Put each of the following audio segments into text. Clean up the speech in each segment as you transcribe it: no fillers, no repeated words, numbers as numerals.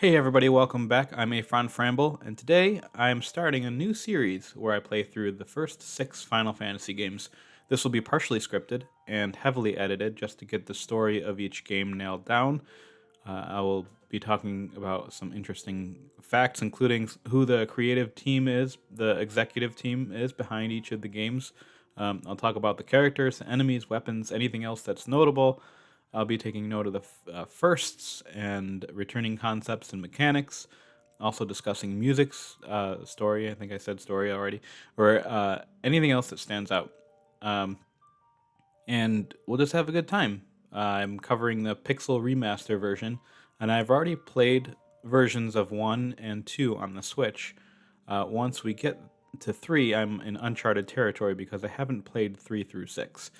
Hey everybody, welcome back. I'm Afron Framble, and today I am starting a new series where I play through the first 6 Final Fantasy games. This will be partially scripted and heavily edited just to get the story of each game nailed down. I will be talking about some interesting facts, including who the creative team is, the executive team is behind each of the games. I'll talk about the characters, enemies, weapons, anything else that's notable. I'll be taking note of the firsts and returning concepts and mechanics. Also discussing music's story. I think I said story already, or anything else that stands out. Um, and we'll just have a good time. I'm covering the Pixel Remaster version, and I've already played versions of 1 and 2 on the Switch. Once we get to 3, I'm in uncharted territory because I haven't played 3 through 6.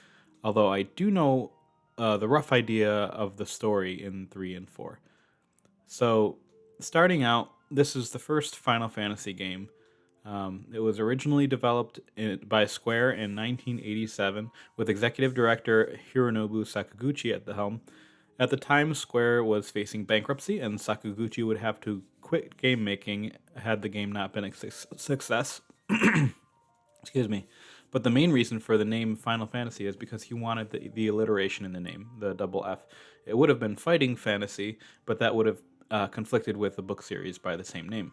Although I do know the rough idea of the story in 3 and 4. So, starting out, this is the first Final Fantasy game. It was originally developed by Square in 1987 with executive director Hironobu Sakaguchi at the helm. At the time, Square was facing bankruptcy, and Sakaguchi would have to quit game making had the game not been a success. Excuse me. But the main reason for the name Final Fantasy is because he wanted the alliteration in the name, the double F. It would have been Fighting Fantasy, but that would have conflicted with the book series by the same name.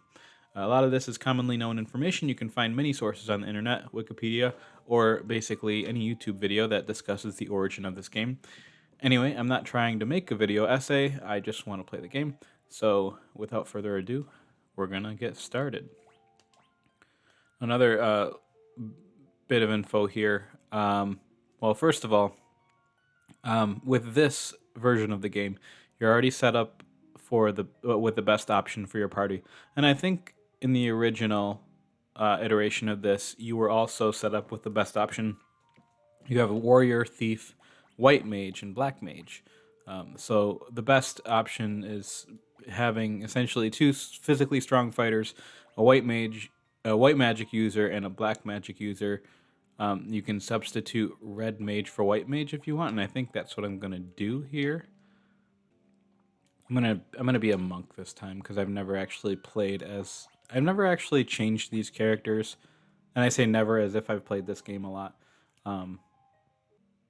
A lot of this is commonly known information. You can find many sources on the internet, Wikipedia, or basically any YouTube video that discusses the origin of this game. Anyway, I'm not trying to make a video essay, I just want to play the game. So, without further ado, we're going to get started. Another bit of info here. Well, first of all, with this version of the game, you're already set up for the with the best option for your party, and I think in the original iteration of this, you were also set up with the best option. You have a warrior, thief, white mage, and black mage. So the best option is having essentially two physically strong fighters, a white mage, a white magic user, and a black magic user. You can substitute red mage for white mage if you want, and I think that's what I'm gonna do here. I'm gonna be a monk this time because I've never actually played as I've never actually changed these characters, and I say never as if I've played this game a lot. Um,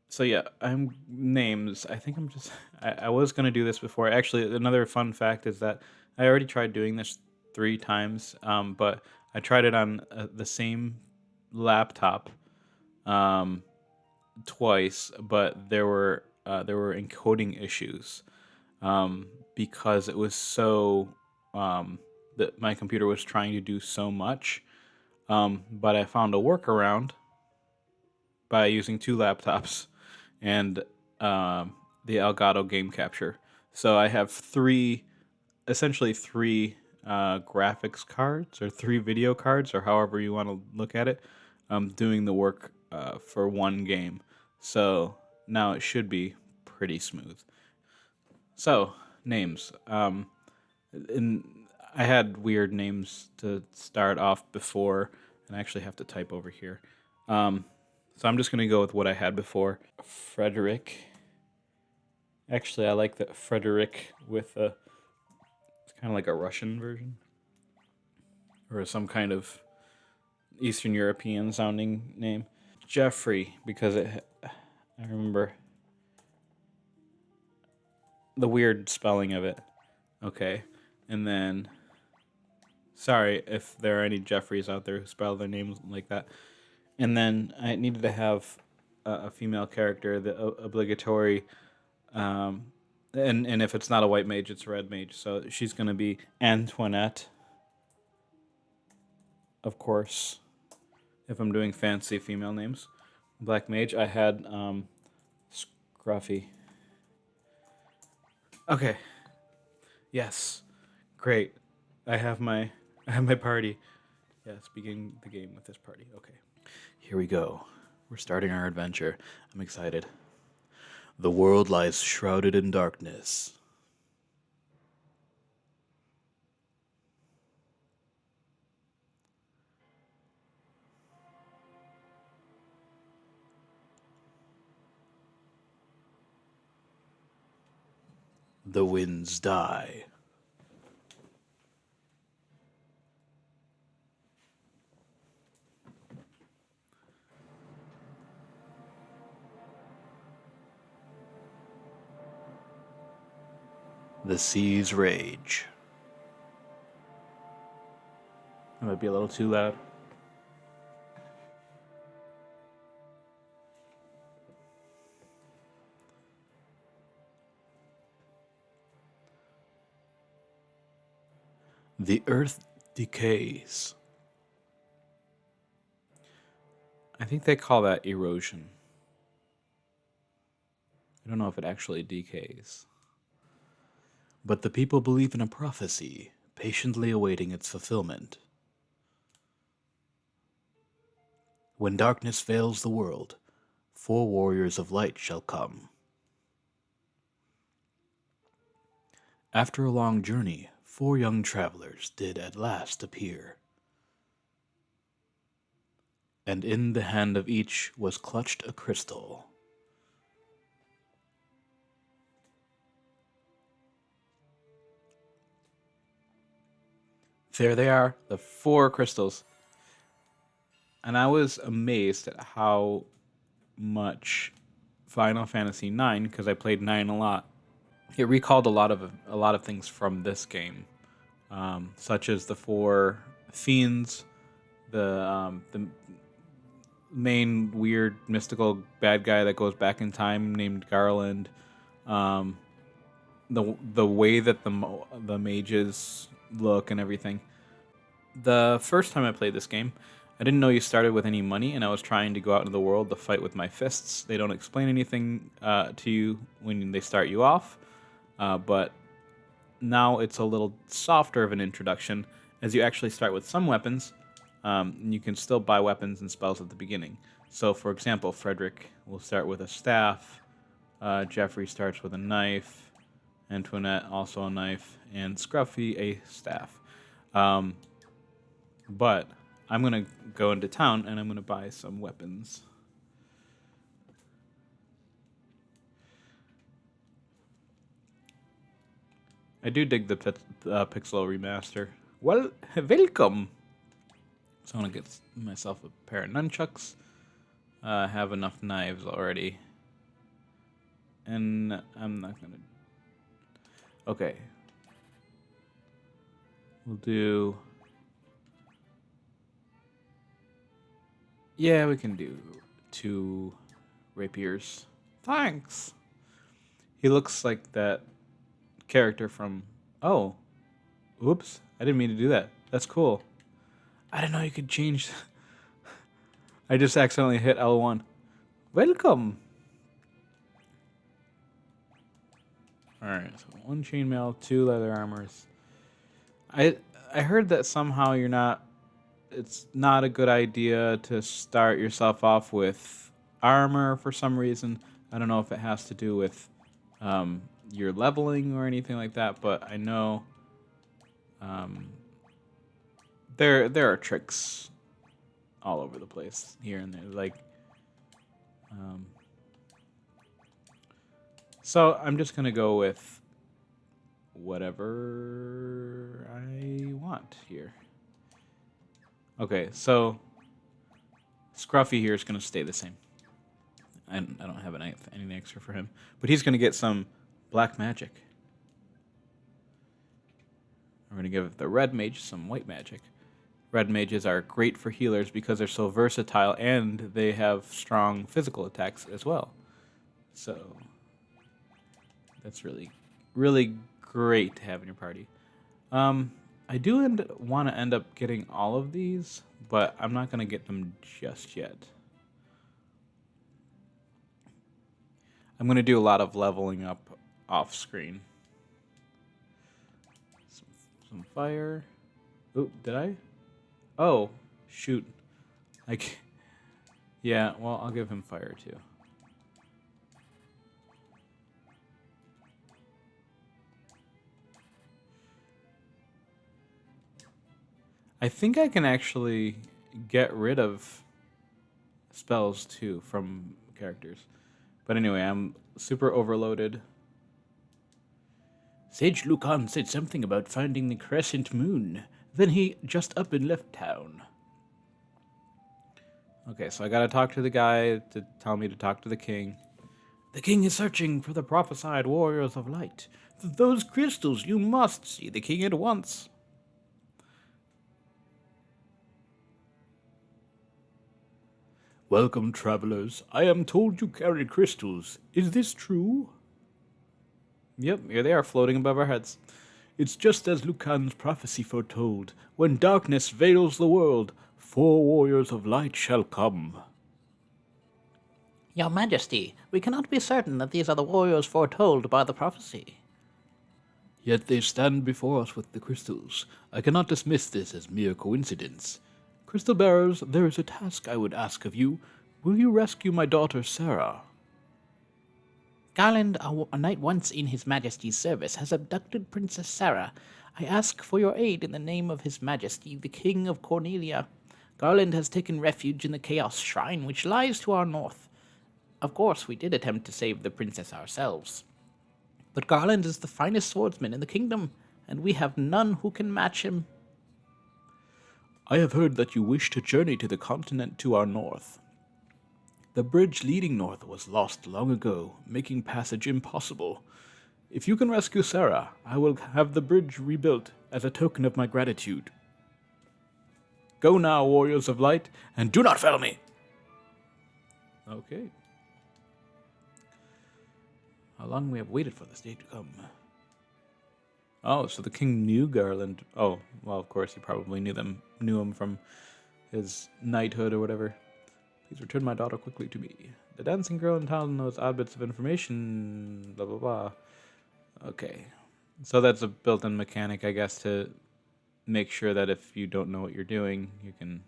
so yeah, I'm names. I think I'm just. I was gonna do this before. Actually, another fun fact is that I already tried doing this 3 times, but I tried it on the same laptop twice, but there were encoding issues because it was so that my computer was trying to do so much. But I found a workaround by using 2 laptops and the Elgato game capture. So I have essentially three graphics cards or 3 video cards, or however you want to look at it, doing the work for one game. So now it should be pretty smooth. So names. And I had weird names to start off before, and I actually have to type over here. So I'm just gonna go with what I had before. Frederick. Actually, I like that Frederick with a. It's kind of like a Russian version, or some kind of Eastern European sounding name. Jeffrey, because I remember the weird spelling of it. Okay, and then sorry if there are any Jeffreys out there who spell their names like that. And then I needed to have a female character, the obligatory, and if it's not a white mage, it's a red mage. So she's gonna be Antoinette, of course. If I'm doing fancy female names, black mage, I had Scruffy. Okay. Yes. Great. I have my party. Yes, begin the game with this party. Okay. Here we go. We're starting our adventure. I'm excited. The world lies shrouded in darkness. The winds die. The seas rage. That might be a little too loud. The earth decays. I think they call that erosion. I don't know if it actually decays. But the people believe in a prophecy, patiently awaiting its fulfillment. When darkness veils the world, 4 warriors of light shall come. After a long journey, 4 young travelers did at last appear. And in the hand of each was clutched a crystal. There they are, the 4 crystals. And I was amazed at how much Final Fantasy IX, because I played 9 a lot, it recalled a lot of things from this game, such as the 4 fiends, the main weird mystical bad guy that goes back in time named Garland, um, the way that the mages look and everything. The first time I played this game, I didn't know you started with any money, and I was trying to go out into the world to fight with my fists. They don't explain anything to you when they start you off, but now it's a little softer of an introduction, as you actually start with some weapons, and you can still buy weapons and spells at the beginning. So, for example, Frederick will start with a staff, Jeffrey starts with a knife, Antoinette also a knife, and Scruffy a staff. But I'm going to go into town and I'm going to buy some weapons. I do dig the Pixel remaster. Well, welcome! So I'm going to get myself a pair of nunchucks. I have enough knives already. And I'm not going to... Okay. We'll do... Yeah, we can do 2 rapiers. Thanks! He looks like that character from... Oh. Oops. I didn't mean to do that. That's cool. I didn't know you could change... I just accidentally hit L1. Welcome! Alright, so 1 chainmail, 2 leather armors. I heard that somehow you're not... It's not a good idea to start yourself off with armor for some reason. I don't know if it has to do with your leveling or anything like that, but I know there are tricks all over the place here and there. Like, so I'm just gonna go with whatever I want here. Okay, so Scruffy here is going to stay the same. I don't have anything extra for him. But he's going to get some black magic. We're going to give the red mage some white magic. Red mages are great for healers because they're so versatile and they have strong physical attacks as well. So that's really, really great to have in your party. I do want to end up getting all of these, but I'm not going to get them just yet. I'm going to do a lot of leveling up off screen. Some fire. Oop, did I? Oh, shoot. Yeah, well, I'll give him fire too. I think I can actually get rid of spells too from characters. But anyway, I'm super overloaded. Sage Lucan said something about finding the crescent moon. Then he just up and left town. Okay, so I gotta talk to the guy to tell me to talk to the king. The king is searching for the prophesied warriors of light. Those crystals, you must see the king at once. Welcome, travelers. I am told you carry crystals. Is this true? Yep, here they are floating above our heads. It's just as Lucan's prophecy foretold. When darkness veils the world, 4 warriors of light shall come. Your Majesty, we cannot be certain that these are the warriors foretold by the prophecy. Yet they stand before us with the crystals. I cannot dismiss this as mere coincidence. Crystal bearers, there is a task I would ask of you. Will you rescue my daughter Sarah? Garland, a knight once in His Majesty's service, has abducted Princess Sarah. I ask for your aid in the name of His Majesty, the King of Cornelia. Garland has taken refuge in the Chaos Shrine, which lies to our north. Of course, we did attempt to save the princess ourselves. But Garland is the finest swordsman in the kingdom, and we have none who can match him. I have heard that you wish to journey to the continent to our north. The bridge leading north was lost long ago, making passage impossible. If you can rescue Sarah, I will have the bridge rebuilt as a token of my gratitude. Go now, warriors of light, and do not fail me! Okay. How long we have waited for this day to come? Oh, so the king knew Garland. Oh, well, of course, he probably knew him from his knighthood or whatever. Please return my daughter quickly to me. The dancing girl in town knows odd bits of information, blah, blah, blah. Okay. So that's a built-in mechanic, I guess, to make sure that if you don't know what you're doing, you can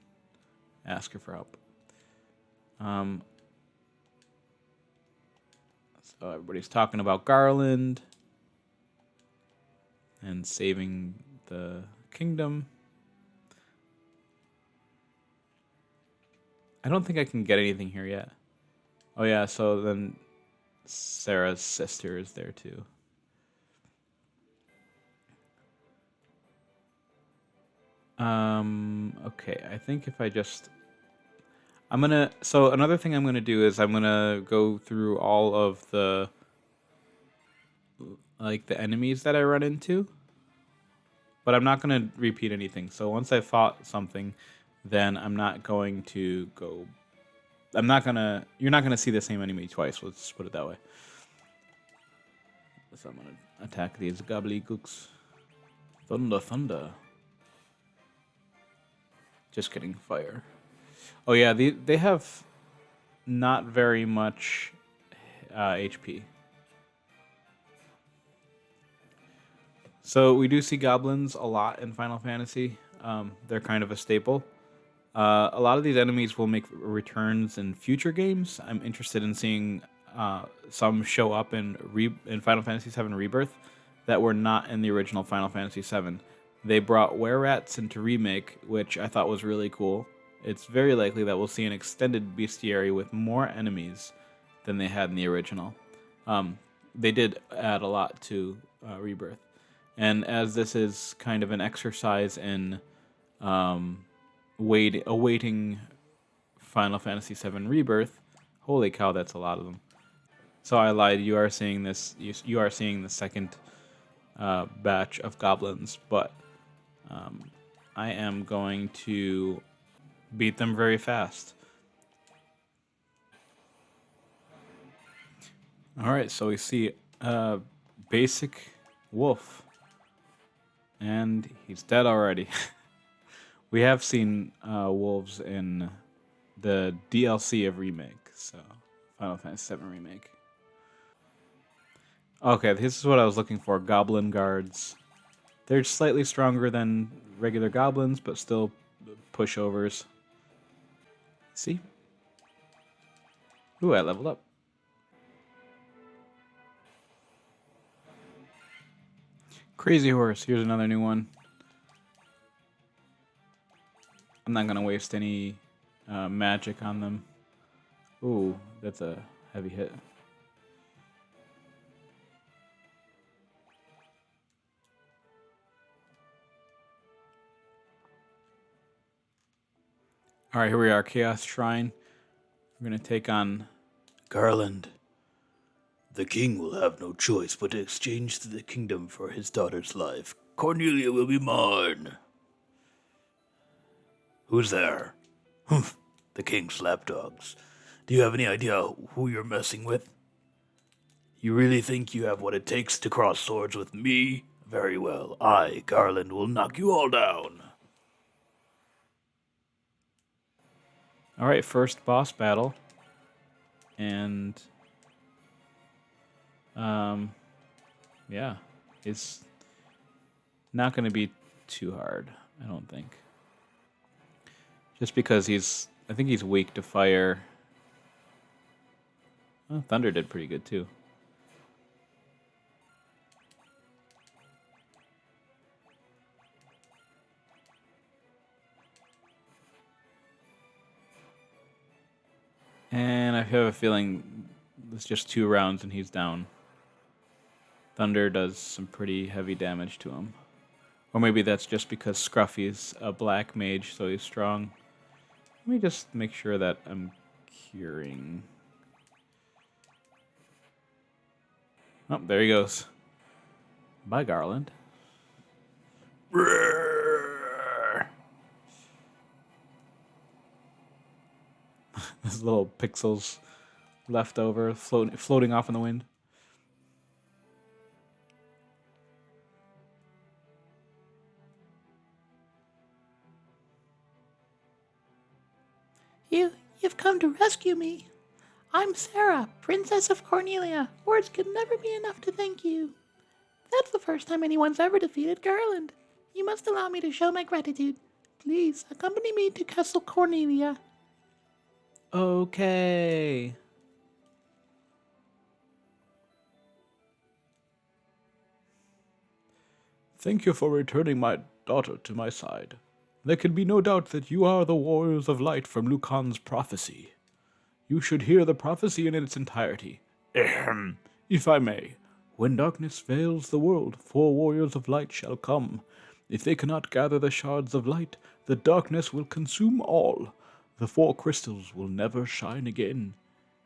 ask her for help. So everybody's talking about Garland and saving the kingdom. I don't think I can get anything here yet. Oh yeah, so then Sarah's sister is there too. Okay, I think if I just... So another thing I'm gonna do is I'm gonna go through all of the the enemies that I run into, but I'm not gonna repeat anything. So once I fought something, then I'm not going to go. You're not gonna see the same enemy twice. Let's put it that way. So I'm gonna attack these gobbledygooks. Thunder, thunder. Just kidding, fire. Oh yeah, they have not very much HP. So we do see goblins a lot in Final Fantasy. They're kind of a staple. A lot of these enemies will make returns in future games. I'm interested in seeing some show up in Final Fantasy VII Rebirth that were not in the original Final Fantasy VII. They brought were-rats into Remake, which I thought was really cool. It's very likely that we'll see an extended bestiary with more enemies than they had in the original. They did add a lot to Rebirth. And as this is kind of an exercise in awaiting Final Fantasy VII Rebirth, holy cow, that's a lot of them. So I lied. You are seeing this. You are seeing the second batch of goblins, but I am going to beat them very fast. All right, so we see basic wolf, and he's dead already. We have seen wolves in the DLC of Remake, so Final Fantasy VII Remake. Okay, this is what I was looking for, goblin guards. They're slightly stronger than regular goblins, but still pushovers. See? Ooh, I leveled up. Crazy Horse, here's another new one. I'm not going to waste any magic on them. Ooh, that's a heavy hit. Alright, here we are, Chaos Shrine. We're going to take on Garland. The king will have no choice but to exchange the kingdom for his daughter's life. Cornelia will be mine. Who's there? Humph, the king's lapdogs. Do you have any idea who you're messing with? You really think you have what it takes to cross swords with me? Very well, I, Garland, will knock you all down. All right, first boss battle. And yeah, it's not going to be too hard, I don't think. Just because I think he's weak to fire. Well, Thunder did pretty good too. And I have a feeling it's just 2 rounds and he's down. Thunder does some pretty heavy damage to him. Or maybe that's just because Scruffy's a black mage, so he's strong. Let me just make sure that I'm curing. Oh, there he goes. Bye, Garland. His little pixels left over, floating off in the wind. You've come to rescue me. I'm Sarah, Princess of Cornelia. Words could never be enough to thank you. That's the first time anyone's ever defeated Garland. You must allow me to show my gratitude. Please, accompany me to Castle Cornelia. Okay. Thank you for returning my daughter to my side. There can be no doubt that you are the warriors of light from Lucan's prophecy. You should hear the prophecy in its entirety. Ahem. If I may. When darkness veils the world, 4 warriors of light shall come. If they cannot gather the shards of light, the darkness will consume all. The 4 crystals will never shine again.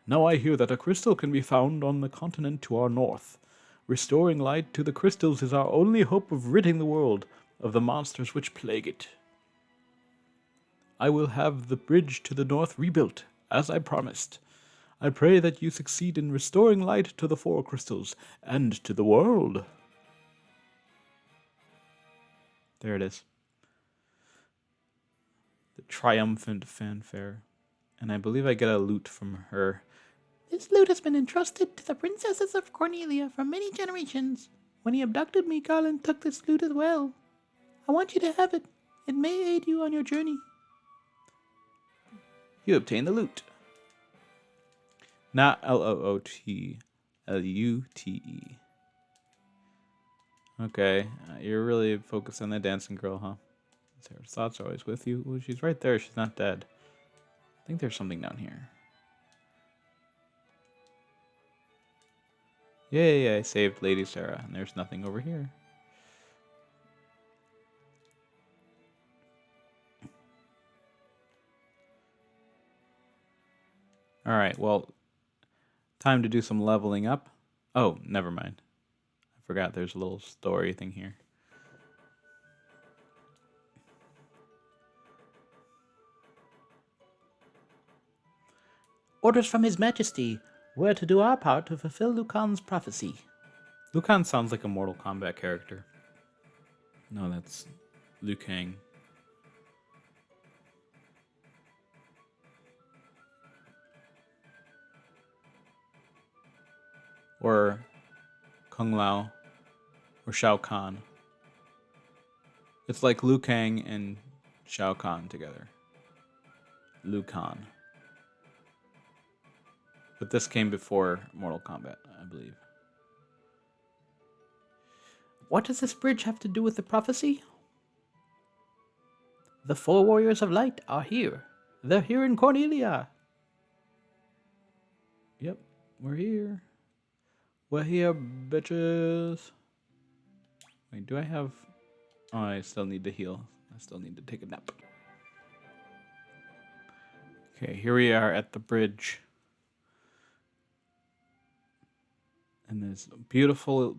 Now I hear that a crystal can be found on the continent to our north. Restoring light to the crystals is our only hope of ridding the world of the monsters which plague it. I will have the bridge to the north rebuilt, as I promised. I pray that you succeed in restoring light to the 4 crystals and to the world. There it is. The triumphant fanfare. And I believe I get a loot from her. This loot has been entrusted to the princesses of Cornelia for many generations. When he abducted me, Garland took this loot as well. I want you to have it. It may aid you on your journey. You obtain the loot. Not Loot, Lute. Okay, you're really focused on the dancing girl, huh? Sarah's thoughts are always with you. Well, she's right there. She's not dead. I think there's something down here. Yay, I saved Lady Sarah, and there's nothing over here. Alright, well, time to do some leveling up. Oh, never mind. I forgot there's a little story thing here. Orders from His Majesty. We're to do our part to fulfill Lucan's prophecy. Lucan sounds like a Mortal Kombat character. No, that's Liu Kang. Or Kung Lao. Or Shao Kahn. It's like Liu Kang and Shao Kahn together. Liu Kang. But this came before Mortal Kombat, I believe. What does this bridge have to do with the prophecy? The 4 warriors of light are here. They're here in Cornelia. Yep, we're here. We're here, bitches. Wait, do I have... Oh, I still need to heal. I still need to take a nap. Okay, here we are at the bridge. And there's beautiful,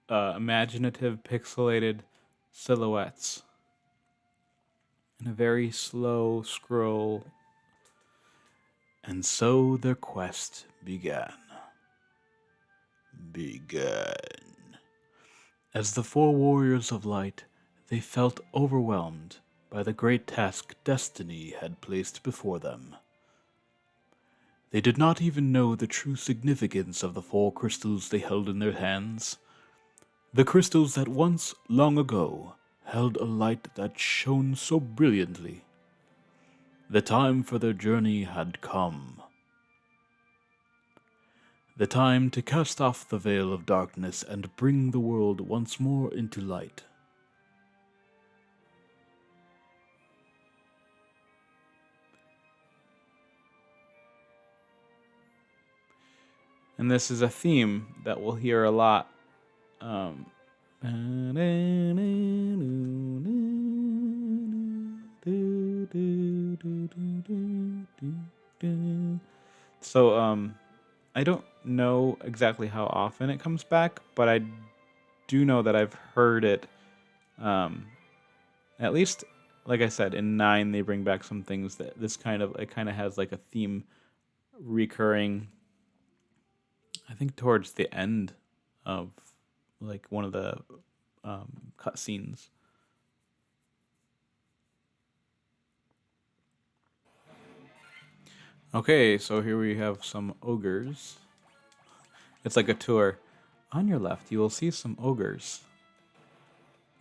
imaginative, pixelated silhouettes. And a very slow scroll. And so their quest began. As the four warriors of light, they felt overwhelmed by the great task destiny had placed before them. They did not even know the true significance of the four crystals they held in their hands. The crystals that once, long ago, held a light that shone so brilliantly. The time for their journey had come. The time to cast off the veil of darkness and bring the world once more into light. And this is a theme that we'll hear a lot. So, I don't know exactly how often it comes back, but I do know that I've heard it. At least, like I said, in 9 they bring back some things that it kind of has like a theme recurring. I think towards the end of like one of the cutscenes. Okay, so here we have some ogres. It's like a tour. On your left, you will see some ogres.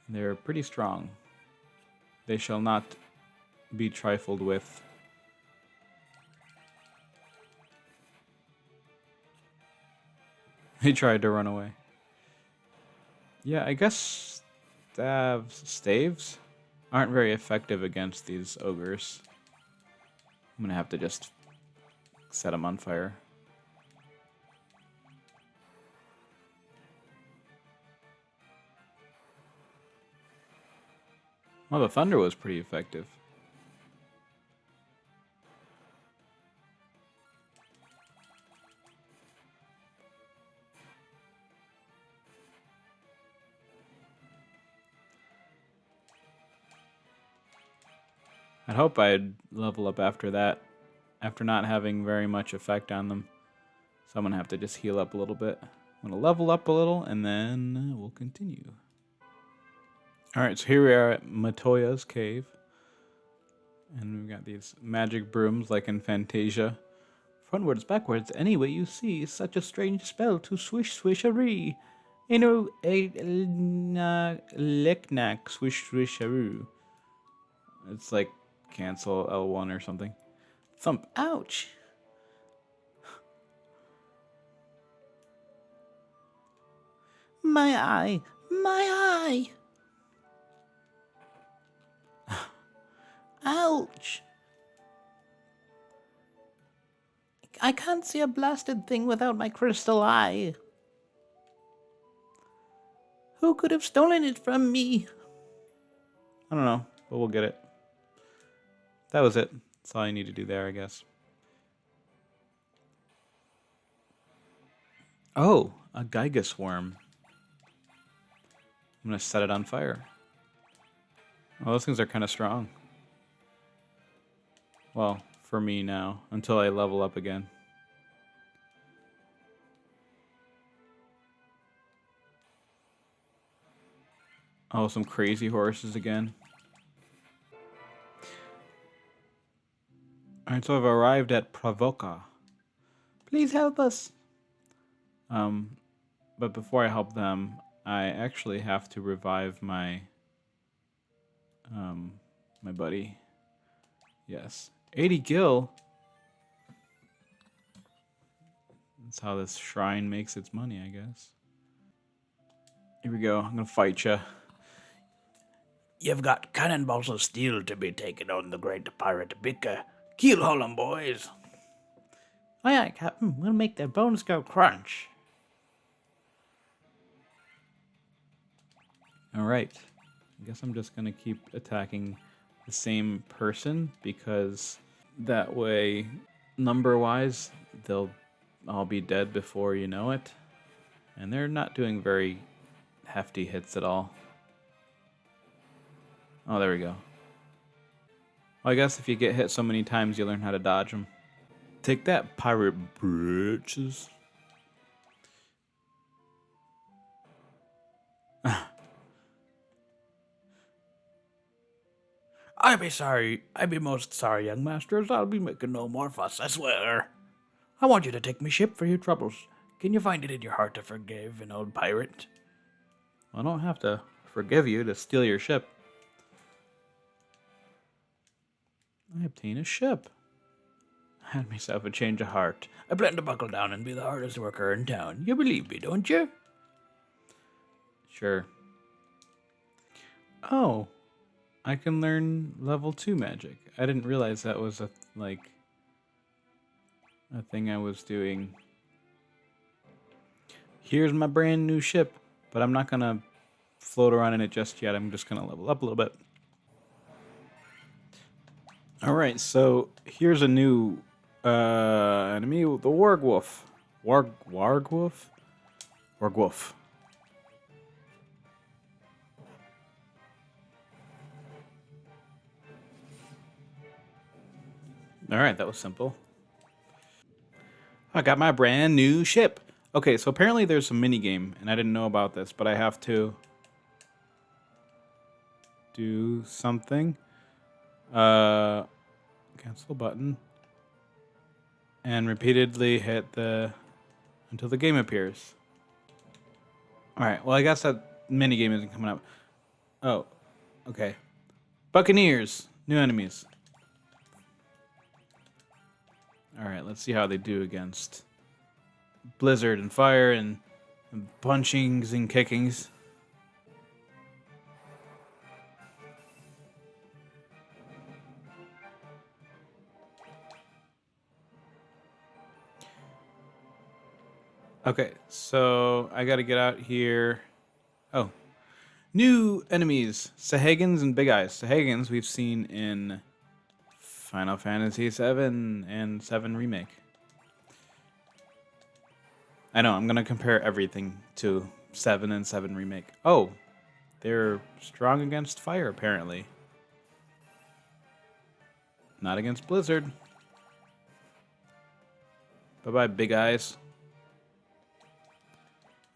They're pretty strong. They shall not be trifled with. He tried to run away. Yeah, I guess staves aren't very effective against these ogres. I'm gonna have to just set them on fire. Well, the thunder was pretty effective. I'd hope I'd level up after that, after not having very much effect on them. So I'm gonna have to just heal up a little bit. I'm gonna level up a little, and then we'll continue. Alright, so here we are at Matoya's cave. And we've got these magic brooms like in Fantasia. Frontwards, backwards, any way you see, such a strange spell to swish swisharee. Licknack swish swisharoo. It's like cancel L1 or something. Thump, ouch! My eye! My eye! Ouch! I can't see a blasted thing without my crystal eye. Who could have stolen it from me? I don't know, but we'll get it. That was it. That's all you need to do there, I guess. Oh, a Gigas worm. I'm gonna set it on fire. Oh, those things are kind of strong. Well, for me now, until I level up again. Oh, some crazy horses again. Alright, so I've arrived at Pravoka. Please help us. But before I help them, I actually have to revive my my buddy. Yes. 80 gil. That's how this shrine makes its money, I guess. Here we go. I'm gonna fight ya. You've got cannonballs of steel to be taken on the great pirate Bika. Keelhaul 'em, boys. Aye, aye, Captain. We'll make their bones go crunch. Alright. I guess I'm just gonna keep attacking the same person because that way, number-wise, they'll all be dead before you know it. And they're not doing very hefty hits at all. Oh, there we go. Well, I guess if you get hit so many times, you learn how to dodge them. Take that, pirate bitches. I'd be most sorry, young masters. I'll be making no more fuss, I swear. I want you to take me ship for your troubles. Can you find it in your heart to forgive an old pirate? I don't have to forgive you to steal your ship. I obtain a ship. I had myself a change of heart. I plan to buckle down and be the hardest worker in town. You believe me, don't you? Sure. Oh, I can learn level 2 magic. I didn't realize that was a thing I was doing. Here's my brand new ship, but I'm not gonna float around in it just yet. I'm just gonna level up a little bit. All right, so here's a new enemy, the Wargwolf. Wargwolf? Wargwolf. All right, that was simple. I got my brand new ship. Okay, so apparently there's a mini game, and I didn't know about this, but I have to do something. Cancel button. And repeatedly hit until the game appears. Alright, well I guess that mini game isn't coming up. Oh, okay. Buccaneers, new enemies. Alright, let's see how they do against Blizzard and Fire and punchings and kickings. Okay, so I gotta get out here. Oh. New enemies. Sahagins and Big Eyes. Sahagins we've seen in Final Fantasy VII and 7 Remake. I know, I'm gonna compare everything to 7 and 7 Remake. Oh, they're strong against fire, apparently. Not against Blizzard. Bye-bye, Big Eyes.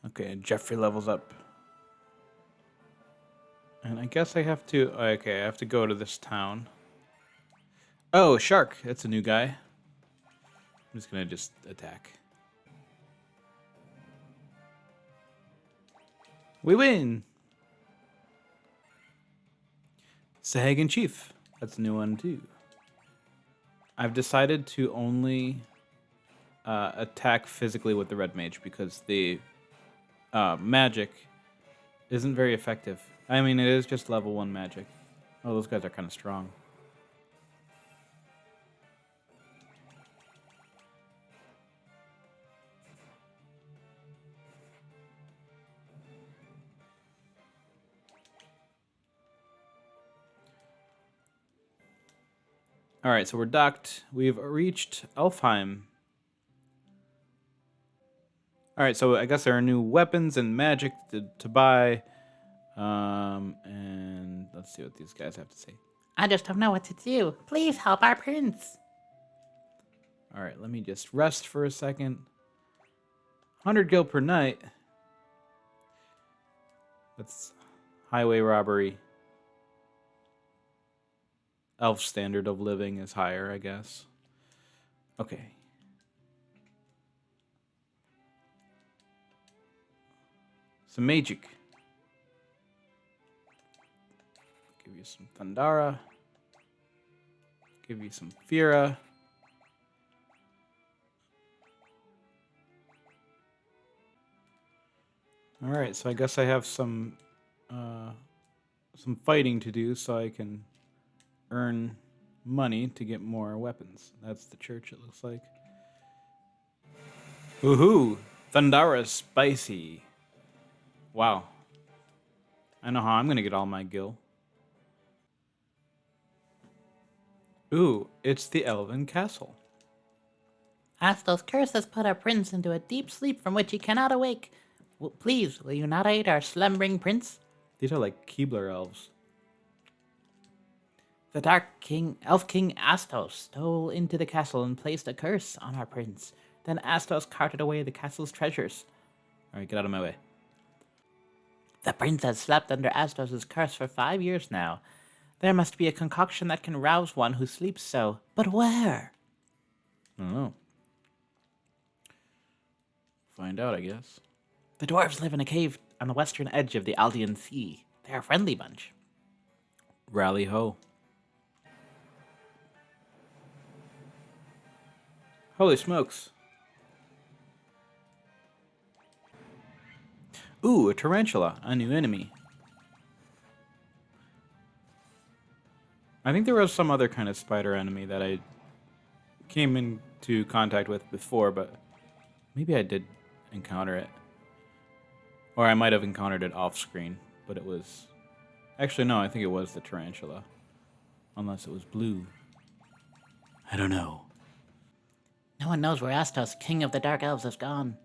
Okay, Jeffrey levels up. And I guess I have to... Okay, I have to go to this town. Oh, Shark. That's a new guy. I'm just gonna attack. We win! Sahagan Chief. That's a new one, too. I've decided to only attack physically with the Red Mage because the magic isn't very effective. I mean, it is just level 1 magic. Oh, those guys are kind of strong. Alright, so we're docked. We've reached Elfheim. Alright, so I guess there are new weapons and magic to buy. And let's see what these guys have to say. I just don't know what to do. Please help our prince. Alright, let me just rest for a second. 100 gil per night. That's highway robbery. Elf standard of living is higher, I guess. Okay. Some magic. Give you some Thundara. Give you some Fira. Alright, so I guess I have some fighting to do so I can earn money to get more weapons. That's the church, it looks like. Woohoo! Thundara spicy. Wow. I know how I'm gonna get all my gil. Ooh, it's the Elven Castle. Astos' curse has put our prince into a deep sleep from which he cannot awake. Well, please, will you not aid our slumbering prince? These are like Keebler elves. The Dark Elf King Astos stole into the castle and placed a curse on our prince. Then Astos carted away the castle's treasures. Alright, get out of my way. The prince has slept under Astos' curse for 5 years now. There must be a concoction that can rouse one who sleeps so. But where? I don't know. Find out, I guess. The dwarves live in a cave on the western edge of the Aldean Sea. They're a friendly bunch. Rally ho. Holy smokes. Ooh, a tarantula, a new enemy. I think there was some other kind of spider enemy that I came into contact with before, but maybe I did encounter it. Or I might have encountered it off screen, but it was... Actually, no, I think it was the tarantula. Unless it was blue. I don't know. No one knows where Astos, king of the Dark Elves, has gone.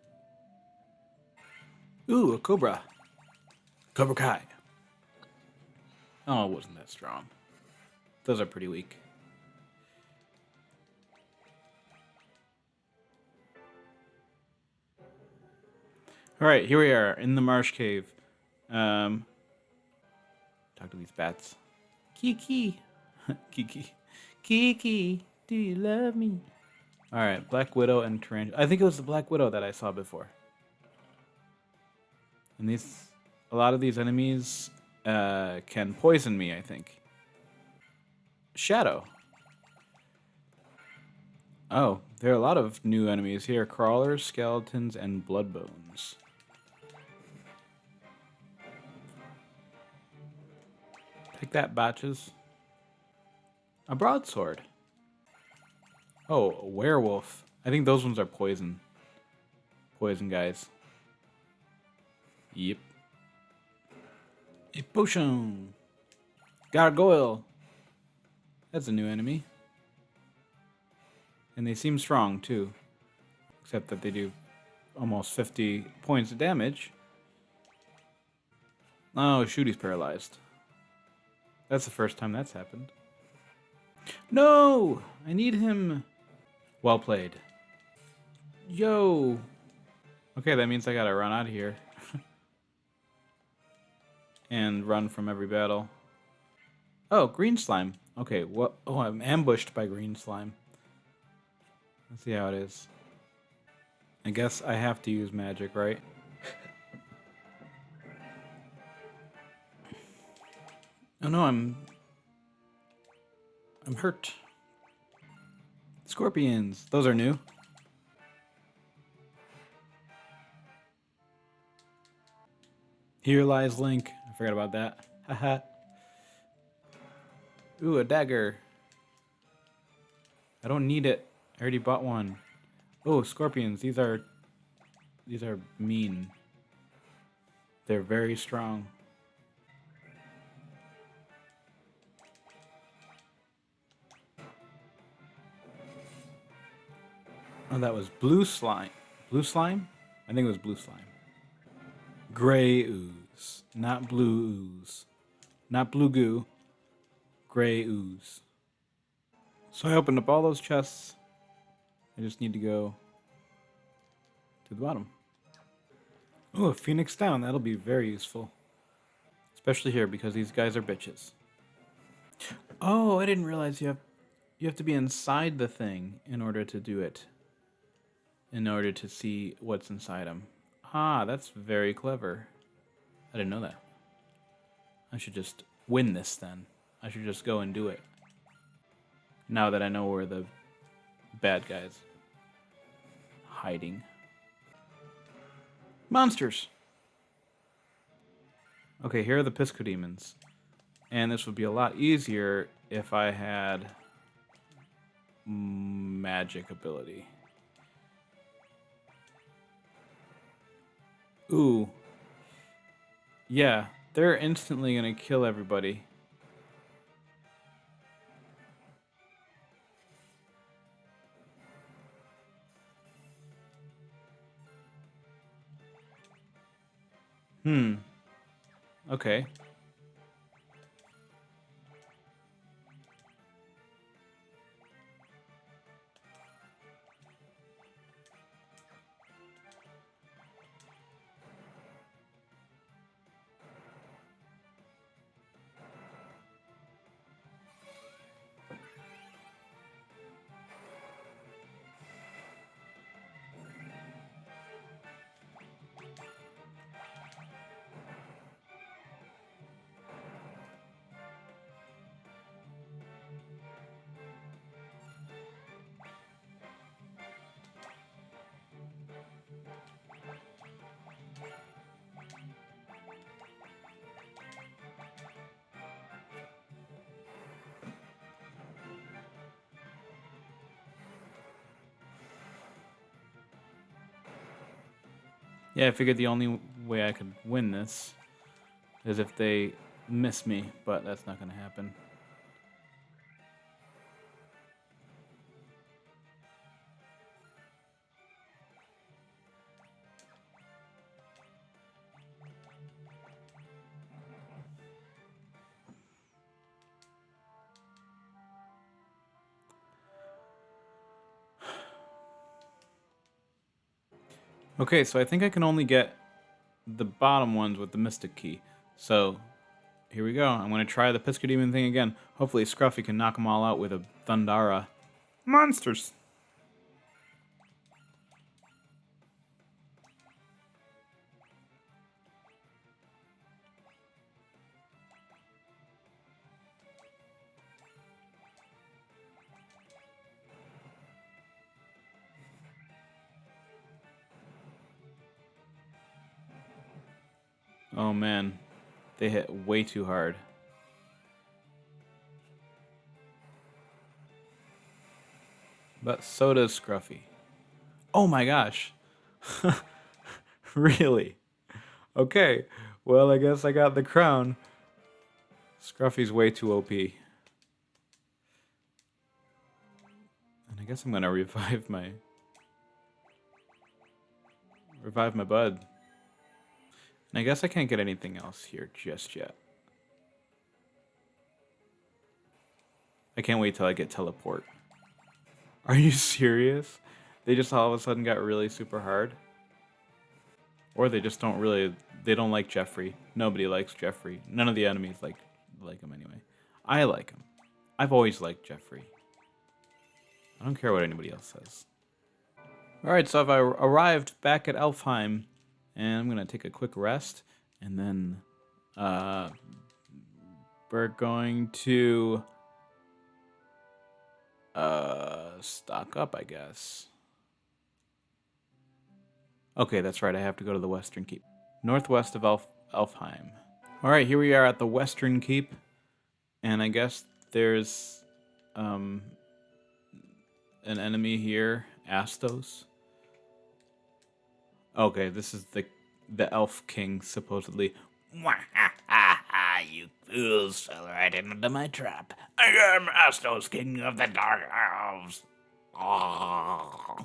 Ooh, a cobra. Cobra Kai. Oh, it wasn't that strong. Those are pretty weak. Alright, here we are in the marsh cave. Talk to these bats. Kiki, Kiki. Kiki, do you love me? Alright, Black Widow and Tarantula. I think it was the Black Widow that I saw before. And a lot of these enemies can poison me, I think. Shadow. Oh, there are a lot of new enemies here. Crawlers, skeletons, and bloodbones. Take that, batches. A broadsword. Oh, a werewolf. I think those ones are poison. Poison guys. Yep. A potion. Gargoyle. That's a new enemy. And they seem strong, too. Except that they do almost 50 points of damage. Oh, shoot, he's paralyzed. That's the first time that's happened. No! I need him. Well played. Yo! Okay, that means I gotta run out of here. And run from every battle. Oh, green slime. Okay, what? Oh, I'm ambushed by green slime. Let's see how it is. I guess I have to use magic, right? Oh no, I'm hurt. Scorpions. Those are new. Here lies Link. I forgot about that. Haha. Ooh, a dagger. I don't need it. I already bought one. Oh, scorpions. These are mean. They're very strong. Oh, that was blue slime. Blue slime? I think it was blue slime. Gray ooze. Not blue ooze. Not blue goo. Gray ooze. So I opened up all those chests. I just need to go to the bottom. Oh, a phoenix down. That'll be very useful. Especially here because these guys are bitches. Oh, I didn't realize you have to be inside the thing in order to do it. In order to see what's inside them. Ah, that's very clever. I didn't know that. I should just win this then. I should just go and do it. Now that I know where the bad guys hiding. Monsters! Okay, here are the Pisco Demons. And this would be a lot easier if I had magic ability. Ooh. Yeah, they're instantly gonna kill everybody. Okay. Yeah, I figured the only way I could win this is if they miss me, but that's not going to happen. Okay, so I think I can only get the bottom ones with the Mystic Key. So here we go. I'm going to try the Pisker Demon thing again. Hopefully Scruffy can knock them all out with a Thundara. Monsters! Oh man, they hit way too hard. But so does Scruffy. Oh my gosh. Really? Okay, well, I guess I got the crown. Scruffy's way too OP. And I guess I'm gonna revive my bud. And I guess I can't get anything else here just yet. I can't wait till I get teleport. Are you serious? They just all of a sudden got really super hard? Or they just they don't like Jeffrey. Nobody likes Jeffrey. None of the enemies like him anyway. I like him. I've always liked Jeffrey. I don't care what anybody else says. Alright, so I've arrived back at Elfheim, and I'm gonna take a quick rest, and then we're going to stock up, I guess. Okay, that's right, I have to go to the Western Keep. Northwest of Elfheim. Alright, here we are at the Western Keep, and I guess there's an enemy here, Astos. Okay, this is the Elf King, supposedly. You fools fell right into my trap. I am Astos, king of the Dark Elves. Oh.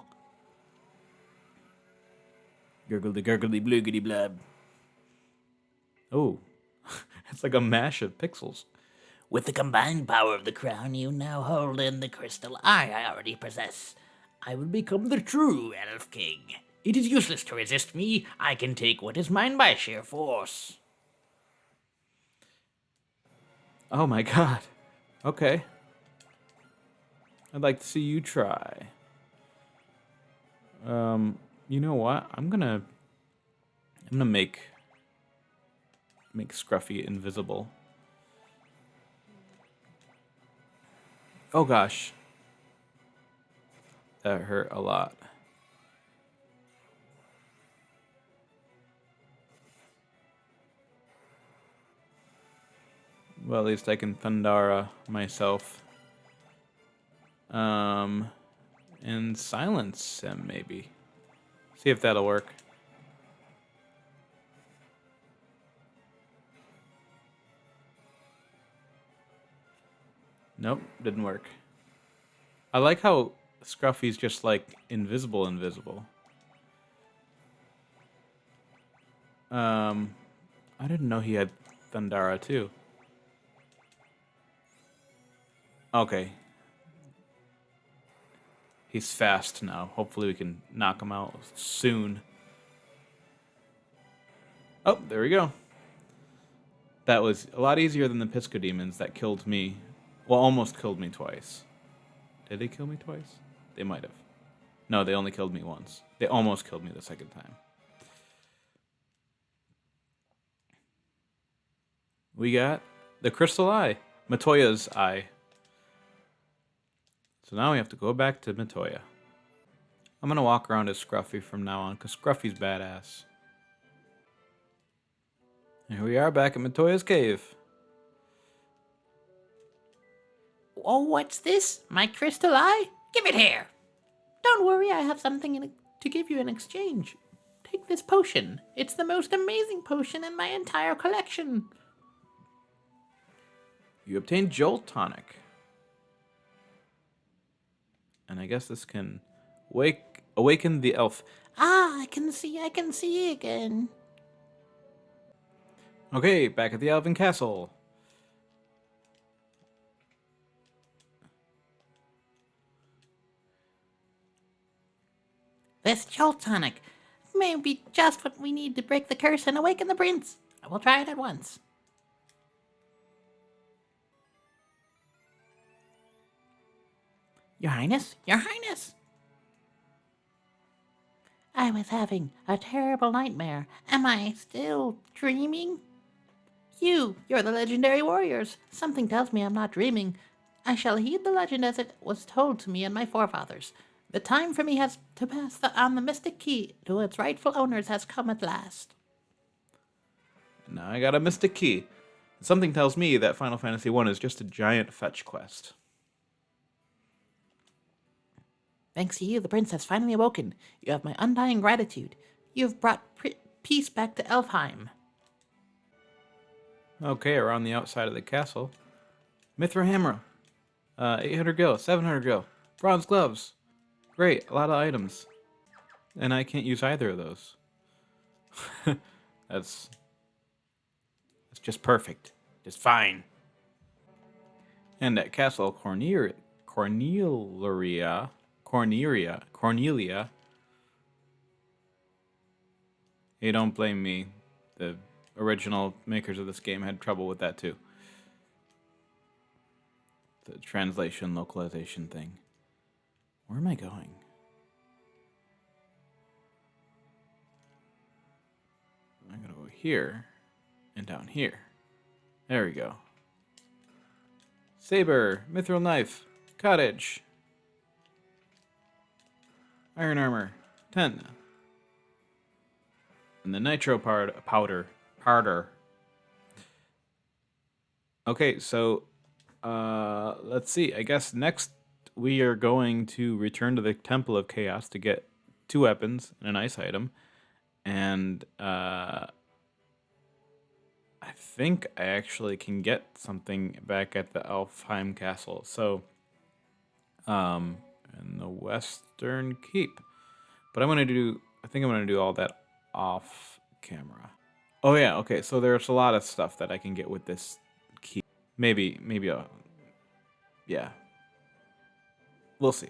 Gurgledy gurgledy bloogedy blub. Oh, it's like a mash of pixels. With the combined power of the crown you now hold in the crystal I already possess, I will become the true Elf King. It is useless to resist me. I can take what is mine by sheer force. Oh my god. Okay. I'd like to see you try. You know what? I'm gonna make Scruffy invisible. Oh gosh. That hurt a lot. Well, at least I can Thundara myself. And silence him, maybe. See if that'll work. Nope, didn't work. I like how Scruffy's just like invisible. I didn't know he had Thundara too. Okay. He's fast now. Hopefully we can knock him out soon. Oh, there we go. That was a lot easier than the Pisco Demons that killed me. Well, almost killed me twice. Did they kill me twice? They might have. No, they only killed me once. They almost killed me the second time. We got the Crystal Eye. Matoya's Eye. So now we have to go back to Matoya. I'm going to walk around as Scruffy from now on, because Scruffy's badass. Here we are back at Matoya's cave. Oh, what's this? My crystal eye? Give it here. Don't worry, I have something to give you in exchange. Take this potion. It's the most amazing potion in my entire collection. You obtained Jolt Tonic. And I guess this can awaken the elf. Ah, I can see again. Okay, back at the Elven Castle. This Jolt Tonic may be just what we need to break the curse and awaken the prince. I will try it at once. Your Highness, Your Highness! I was having a terrible nightmare. Am I still dreaming? You're the legendary warriors. Something tells me I'm not dreaming. I shall heed the legend as it was told to me and my forefathers. The time for me has to pass on the mystic key to its rightful owners has come at last. Now I got a Mystic Key. Something tells me that Final Fantasy I is just a giant fetch quest. Thanks to you, the prince has finally awoken. You have my undying gratitude. You have brought peace back to Elfheim. Okay, around the outside of the castle. Mithra Hammer. 800 gil, 700 gil. Bronze gloves. Great, a lot of items. And I can't use either of those. That's just perfect. Just fine. And at Castle Cornelia. Hey, don't blame me. The original makers of this game had trouble with that too. The translation, localization thing. Where am I going? I'm gonna go here and down here. There we go. Saber, mithril knife, cottage, iron armor, 10. And the nitro powder. Okay, so let's see. I guess next we are going to return to the Temple of Chaos to get 2 weapons and an ice item. And I think I actually can get something back at the Elfheim Castle. So, in the Western Keep. But I think I'm gonna do all that off camera. Oh yeah, okay. So there's a lot of stuff that I can get with this key. Maybe yeah. We'll see.